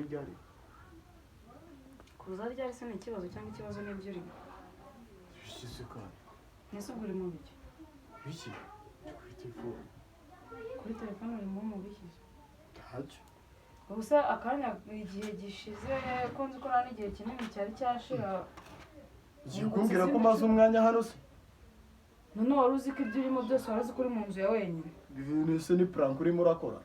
ryari kuza ryari se ni ikibazo cyangwa ikibazo n'ibyo urimo bishize kandi nese ubwo uri mu biki biki kuri telefone urimo mu biki ntacyo gusa akanya igihe gishize ko nzi ko nta n'igihe kinini cyari cyashira ugiye kumbwira ko maze umwanya hano se none wari uzi ko ibyo urimo byose wari uzi ko uri mu nzu ya wenyine ese ni prank urimo urakora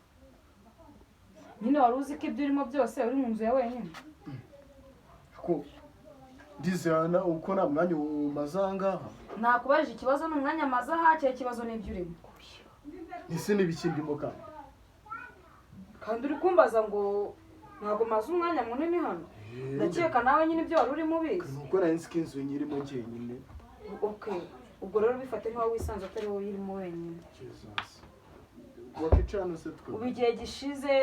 nyine wari uzi ko ibyo urimo byose uri mu nzu ya wenyine ko ndizana uko nta mwanya umaze ahangaha nakubajije ikibazo ni umwanya maze aha cyangwa ikibazo n'ibyo urimo ese n'ibiki ndimo kandi uri kumbaza ngo ntabwo maze umwanya munini hano ndakeka nawe nyine ibyo wari urimo ubizi nuko nari nzi ko inzu nyirimo njyenyine okay ubwo rero bifate nk'aho wisanze atari wowe uyirimo wenyine wakicana se ubu igihe gishize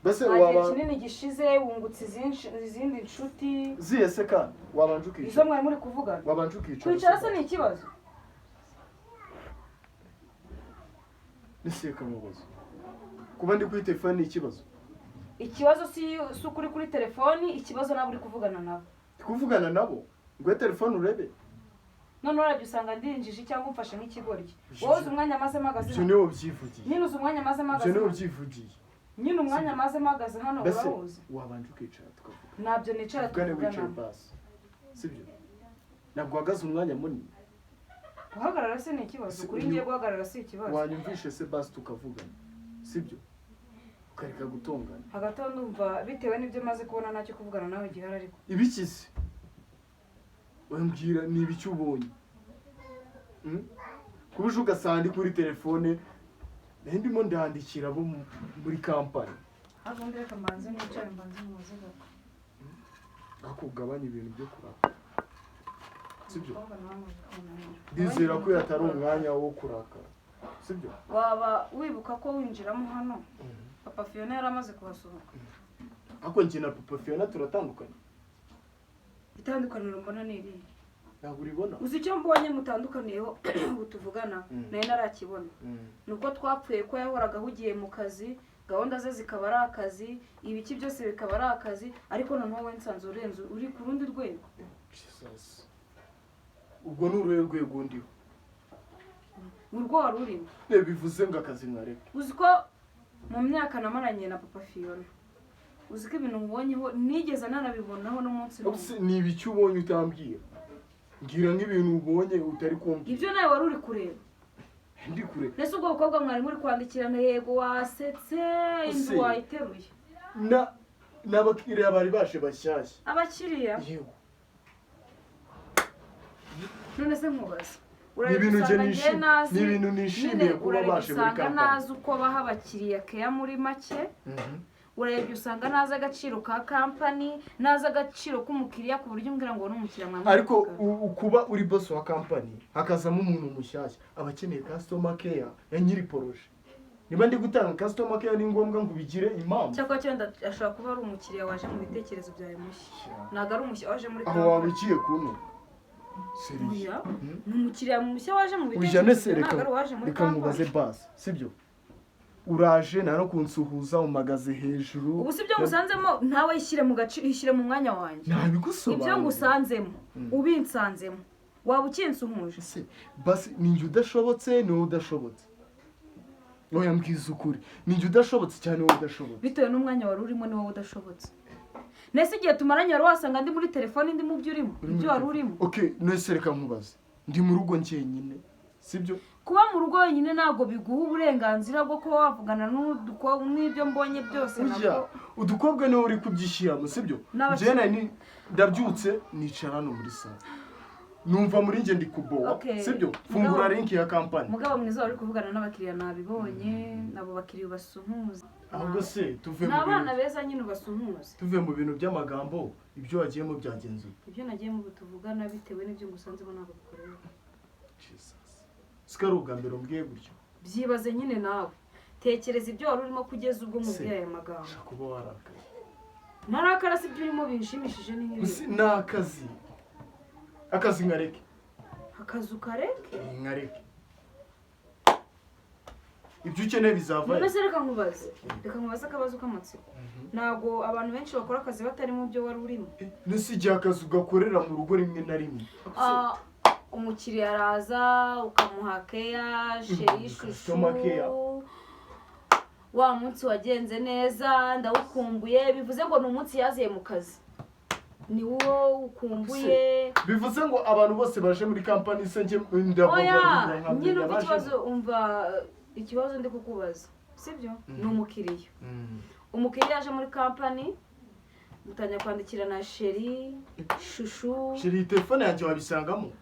bese igihe kinini gishize wungutse izindi nshuti ziye se kandi wabanje ukicara izo mwari muri kuvugana wabanje ukicara kwicara se ni ikibazo niseka mubazo kuba ndi kuri telefone ni ikibazo si ukuri kuri telefoni ikibazo nabo uri kuvugana nabo kuvugana nabo ngo telefone urebe none urabye usanga ndinjije cyangwa umfashe nk'ikigoryi wowe uzi umwanya maze mpagaze ibyo niwo byivugiye nyine uzi umwanya maze mpagaze ibyo niwo byivugiye nyine umwanya maze mpagaze hano urahuze wabanje ukicara tukavuga nabyo nicara tuvugana sibyo ntabwo uhagaze umwanya munini guhagarara se ni ikibazo kuri ngiye guhagarara si ikibazo wanyumvishe se basi tukavugana sibyo ukareka gutongana hagati aho ndumva bitewe n'ibyo maze kubona nacyo kuvugana nawe gihari ariko ibikize wambwira ni ibiki ubonye kubuje ugasanga ndi kuri telefone ndimo ndandikira abo muri kampani ahubwo ndeka mbanze n'icyo mbanze muze gato akugabanya ibintu byo kuraka sibyo ndizera ko yatari umwanya wo kurakara sibyo waba wibuka ko winjiramo hano papa Fiona yaramaze kuhasohoka ako njye na papa Fiona turatandukanye itandukaniro mbona ni iri ntabwo uribona uzi icyo mbonye mutandukaniyeho ubu tuvugana nayo narakibona nuko twapfuye ko yahoraga ahugiye mu kazi gahunda ze zikaba ari akazi ibiki byose bikaba ari akazi ariko noneho we nsanze urenze uri ku rundi rwego ubwo ni uruhe rwego ndiho urwo wari urimo bivuze ngo akazi mwareka uzi ko mu myaka namaranye na papa Fiona uzi ko ibintu mubonyeho nigeze nanabibonaho n'umunsi n'umwe ni ibiki ubonye utambwira ngira nk'ibintu ubonye utari kumbwira ibyo nawe wari uri kureba ndi kureba nese ubwo bukobwa mwari muri kwandikirana yego wasetse inzu wayiteruye n'abakiriya bari baje bashyashya abakiriya yego none se nkubaza ni ibintu nishimiye kuba baje muri kampani nazi uko baha abakiriya keya muri make urebye usanga nazi agaciro ka kampani nazi agaciro k'umukiriya ku buryo umbwira ngo n'umukiriya mwamwe ariko kuba uri boss wa kampani hakazamo umuntu mushyashya abakeneye customer care ya nyiri poroje niba ndi gutanga customer care ni ngombwa ngo ubigire impamvu cyangwa cyenda ashobora kuba ari umukiriya waje mu bitekerezo byawe mushya ntabwo ari umushya waje muri kampani aho wabikiye kuno seriya ni umukiriya mushya waje mu bitekerezo ntabwo ari waje muri kampani reka mubaze basi sibyo uraje naro kunsuhuza umagaze hejuru ubu sibyo ngusanzemo ntawe ishyire mu gaciro ishyire mu mwanya wanjye ntabigusobanura ibyo ngusanzemo ubinsanzemo waba ukinsuhuje se basi ninjye udashobotse ni wowe udashobotse oya mbwiza ukuri ninjye udashobotse cyane wowe udashobotse bitewe n'umwanya wari urimo ni wowe udashobotse nese igihe tumaranye wari wasanga ndi muri telefone ndi mu byo urimo ibyo wari urimo okay nese reka nkubaze ndi mu rugo njyenyine sibyo kuba mu rugo wenyine ntabwo biguha uburenganzira bwo kuba wavugana n'ibyo mbonye byose nabwo udukobwa niwe uri kubyishyiramo sibyo njye ndabyutse nicara hano muri sale numva muri njye ndi kuboha sibyo fungura link ya kampani mugabo mwiza wari kuvugana n'abakiriya nabibonye nabo bakiriya ubasuhuza ahubwo se tuve mu n'abana beza nyine ubasuhuza tuve mu bintu by'amagambo ibyo wagiyemo byagenze ibyo nagiyemo tuvugana bitewe n'ibyo ngusanzemo ntabwo bikorera sikari ubwa mbere umbwiye gutyo byibaze nyine nawe tekereza ibyo wari urimo kugeza ubwo mubwiye aya magambo ushaka kuba warakaye narakara si ibyo urimo binshimishije ni nk'ibi ni akazi nkareke akazi ukareke nkareke ibyo ukeneye bizava none se reka nkubaze akabazo k'amatsiko ntabwo abantu benshi bakora akazi batari mu byo wari urimo nese igihe akazi ugakorera mu rugo rimwe na rimwe umukiriya araza ukamuha keya sheri ishushu wa munsi wagenze neza ndawukumbuye bivuze ngo ni umunsi yaziye mu kazi ni wo ukumbuye bivuze ngo abantu bose baje muri kampani se njye ndabona nyine ikibazo umva ikibazo ndi kukubaza sibyo ni umukiriya yaje muri kampani mutangira kwandikira na sheri shushu sheri telefone yanjye wabisangamo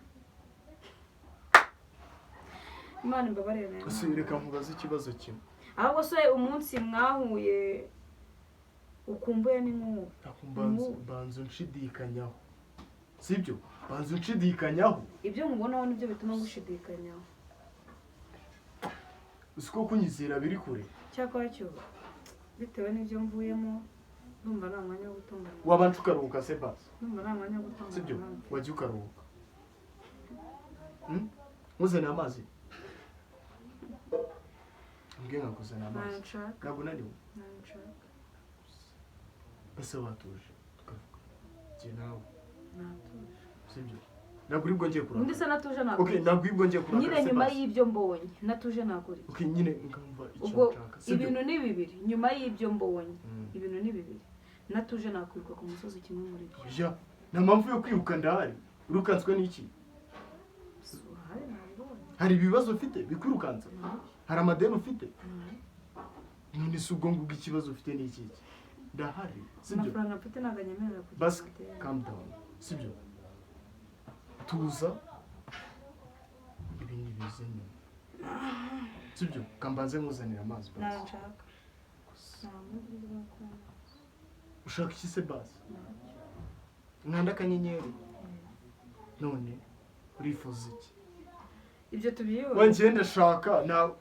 Imana imbabarire nayo reka nkubaze ikibazo kimwe ahubwo se umunsi mwahuye ukumbuye ni nk'uwo banza unshidikanyaho sibyo banza unshidikanyaho ibyo nkubonaho nibyo bituma ngushidikanyaho usiko kunyizera biri kure cyakora cyo bitewe n'ibyo mvuyemo numva nta mwanya wo gutungana wabanza ukaruhuka se basi numva nta mwanya wo gutungana sibyo wajya ukaruhuka muzana amazi mbwe nkakuzana amazi ntabwo nariwe ese watuje tukavuga njye nawe natuje sibyo ntabwo uri bwongeye kuraka undi se natuje ntabwo okay ntabwo uri bwongeye kuraka nyine nyuma y'ibyo mbonye natuje ntabwo uri okay nyine ngamva icyo nshaka ibintu ni bibiri nyuma y'ibyo mbonye ibintu ni bibiri natuje nakwiruka ku musozi kimwe muri byo ya nta mpamvu yo kwiruka ndahari urukanswe n'iki hari ibibazo ufite bikwirukanza hari amadeni ufite none si ubwo ngubwo ikibazo ufite ni iki ndahari sibyo amafaranga mfite ntabwo anyemerera kujya basi calm down sibyo tuza ibindi bize nyuma sibyo kambanze nkuzanira amazi basi nshaka ushaka iki se basi nkanda akanyenyeri none urifuza iki ibyo tubyibona wongeye ndashaka nawe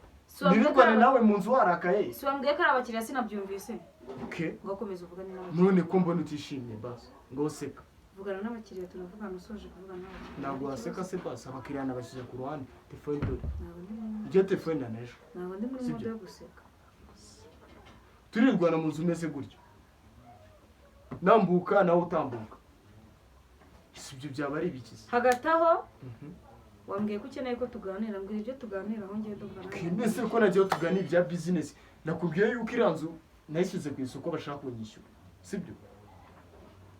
nirikwane nawe mu nzu warakaye si wambwiye ko ari abakiriya sinabyumvise okay ngakomeza uvugane n'abakiriya none ko mbona utishimye basi ngo useka vugana n'abakiriya tunavugana usoje kuvugana n'abakiriya ntabwo waseka se basi abakiriya nabashyize ku ruhande telefone dore ijya telefone nanejo ntabwo ndi muri modo yo guseka turirwana mu nzu umeze gutyo nambuka nawe utambuka ibyo byaba ari ibikiza hagati aho wambwiye ko ukeneye ko tuganira mbwira ibyo tuganira aho ngiye tuganira nese ko nagiye tuganira ibya business nakubwiye yuko iranzu nayishyize ku isoko bashaka kunyishyura sibyo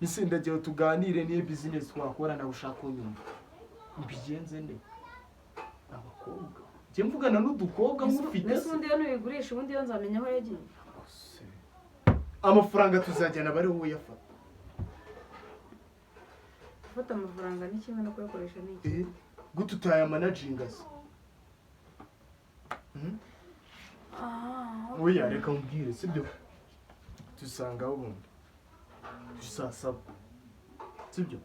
nese ndagiye tuganire niyo business twakora nawe ushaka kunyumva mbigenze nde abakobwa njye mvugana n'udukobwa nk'ufite ese ubundi iyo ntubigurisha ubundi iyo nzamenya aho yagiye amafaranga tuzajyana bari wowe uyafata gufata amafaranga ni kimwe no kuyakoresha ni iki gute utayamanaginga se oya reka mbwire sibyo tusangaho ubundi tusasaba sibyo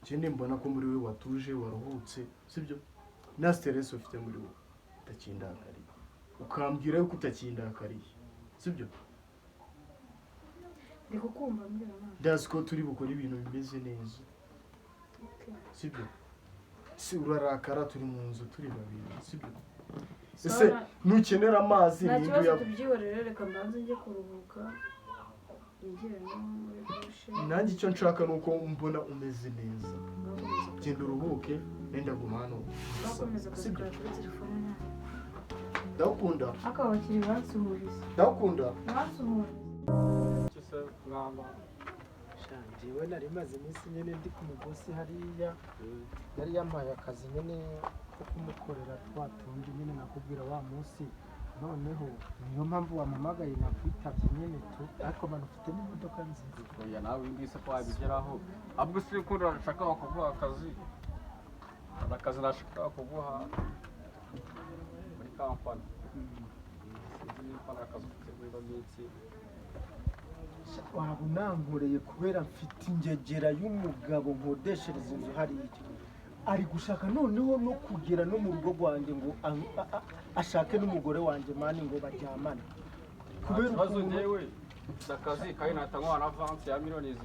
njye mbona ko muri we watuje waruhutse sibyo nta stress ufite muri we utakindakariye ukambwira yuko utakindakariye sibyo ndi kukumva mbwira nawe ndazi ko turi bukora ibintu bimeze neza sibyo si urarakara turi mu nzu turi babiri sibyo ese nukenera amazi nta kibazo tubyihorere reka mbanze njye kuruhuka nanjye icyo nshaka ni uko mbona umeze neza genda uruhuke nenda guma hano sibyo ndakunda aka abakiri bansuhuriza ndakunda bansuhuriza njyewe nari maze iminsi nyine ndi ku mugosi hariya yari yampaye akazi nyine ko kumukorera twa tundi nyine nakubwira wa munsi noneho niyo mpamvu wampamagaye nakwitabye nyine tu ariko mba ufite n'imodoka nziza oya nawe ngise ko wabigeraho ahubwo si ko urashaka kuguha akazi hari akazi nashaka kuguha muri kampani sinzi niba ari akazi ufite muri ino minsi waba unankoreye kubera mfite ingegera y'umugabo nkodeshereza inzu hariya ari gushaka noneho no kugera no mu rugo rwanjye ngo ashake n'umugore wanjye mani ngo baryamane kubera ikibazo njyewe mfite akazi kandi natangwa na avansi ya miliyoni 7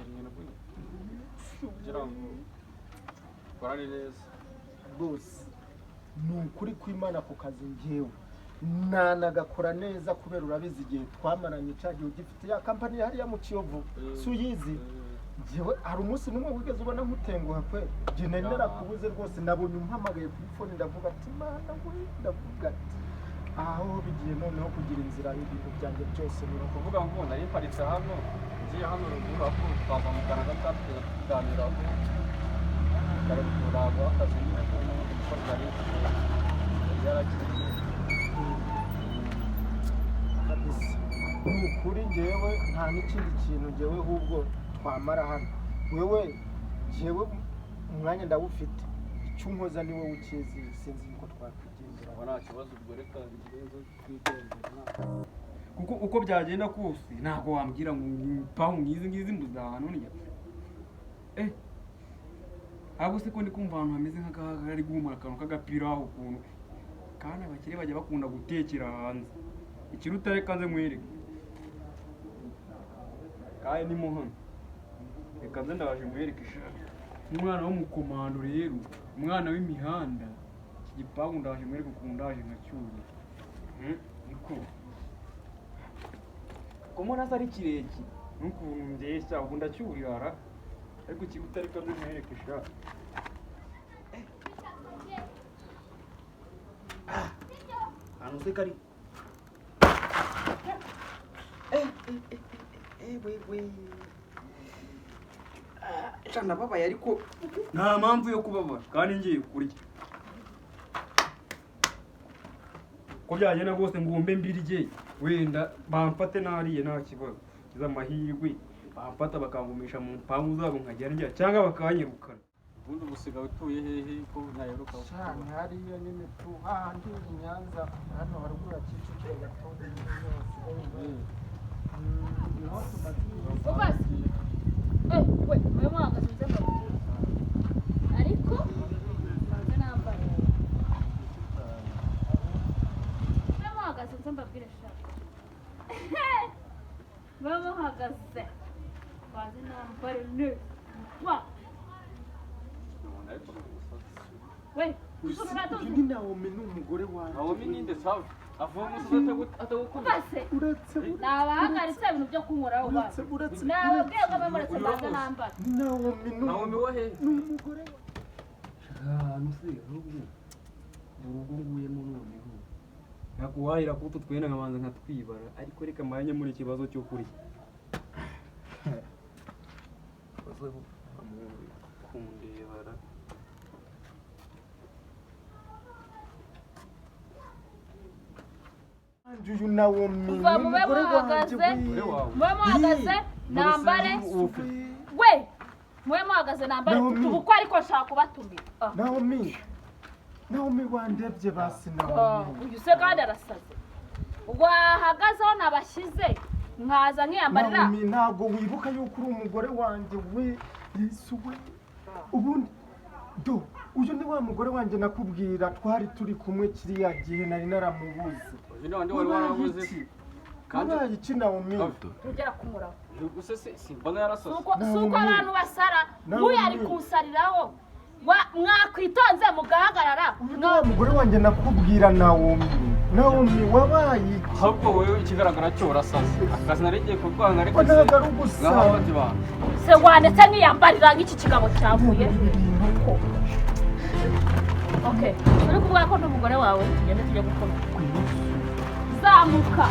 kugira ngo dukorane neza bose ni ukuri kw'Imana ku kazi njyewe nanagakora neza kubera urabizi igihe twamaranye cyagiye ugifite ya kampani hariya mu Kiyovu si uyizi njyewe hari umunsi n'umwe wigeze ubona nkutenguha kwe njye nari narakubuze rwose nabonye umpamagaye kuri fone ndavuga ati mana we ndavuga ati aho bigiye noneho kugira inzira y'ibintu byanjye byose ni ukuvuga ngo nari mparitse hano ngiye hano ruguru aho twava mu Canada twatugeze tuganiraho ndarabikuraga akazi nyine ko gukora nari yaragiye kabisa ni ukuri njyewe nta n'ikindi kintu njyewe ahubwo twamara hano wewe njyewe umwanya ndawufite icyo unkoza ni wowe ukizi sinzi yuko twakwigendera nta kibazo ubwo reka ikibazo twigendera kuko uko byagenda kose ntabwo wambwira ngo pahu ngizi mbuza ahantu njya ahubwo se ko ndi kumva ahantu hameze nk'agahaga ari guhumura akantu k'agapira aho ukuntu kandi abakire bajya bakunda gutekera hanze ikiruta reka nze nkwereke kandi ni mo hano reka nze ndabaje nkwereke ishaka umwana w'umukomando rero umwana w'imihanda iki gipangu ndaje nkwereke ukuntu ndaje nkacyuye niko komo nasa ari kirekire n'ukuntu ndeshya ubu ndacyurira ariko ikiruta reka nze nkwereke ishaka ahantu se kari ndababaye ariko nta mpamvu yo kubabara kandi ngiye kurya ko byagenda rwose ngombe mbirye wenda bamfate nariye nta kibazo kiza amahirwe bamfata bakangumisha mu mpangu zabo nkagera njya cyangwa bakanyirukana ubundi ubusigaye utuye hehe ko naheruka cyane hariya nyine tu hahandi i Nyanza hano haruguru ya Kicukiro gatoya niho ubasi we mwe mwahagaze nze mbabwire ariko nze nambaye mwe mwahagaze nze mbabwire shaka mwe muhagaze baze nambare neza we uyu ni Naomi ni umugore wawe Naomi ninde sawa avuga umusozi atagukunda base uretse nabahagaritse ibintu byo kunkoraho base nababwiye ngo bamuretse baze nambare Naomi wa hehe ni umugore wawe ahantu se ahubwo urugo nguyemo noneho nakuwahira kuko twenda nkabanza nkatwibara ariko reka mbanye muri ikibazo cyo kurya kundebara uyu Naomi kuva mube muhagaze nambare we mube muhagaze nambare ubukwe ariko nshaka kubatumira Naomi wandebye basi Naomi uyu se kandi arasaze wahagazeho nabashyize nkaza nkiyambarira Naomi ntabwo wibuka yuko uri umugore wanjye we Yesu we ubundi do uyu ni wa mugore wanjye nakubwira twari turi kumwe kiriya gihe nari naramubuze uyu ni wari warabuze kandi iki Naomi ugera kumuraho gusa simbona yarasaze suko abantu basara nk'uyu ari kunsariraho mwakwitonze mugahagarara uyu ni wa mugore wanjye nakubwira Naomi wabaye ahubwo wowe ikigaragara cyo urasaze akazi nari ngiye kurwanga ariko ntabwo ari ugusa se wandetse nkiyambarira nk'iki kigabo cyavuye okay uri kuvuga ko n'umugore wawe tugende tujye gukora zamuka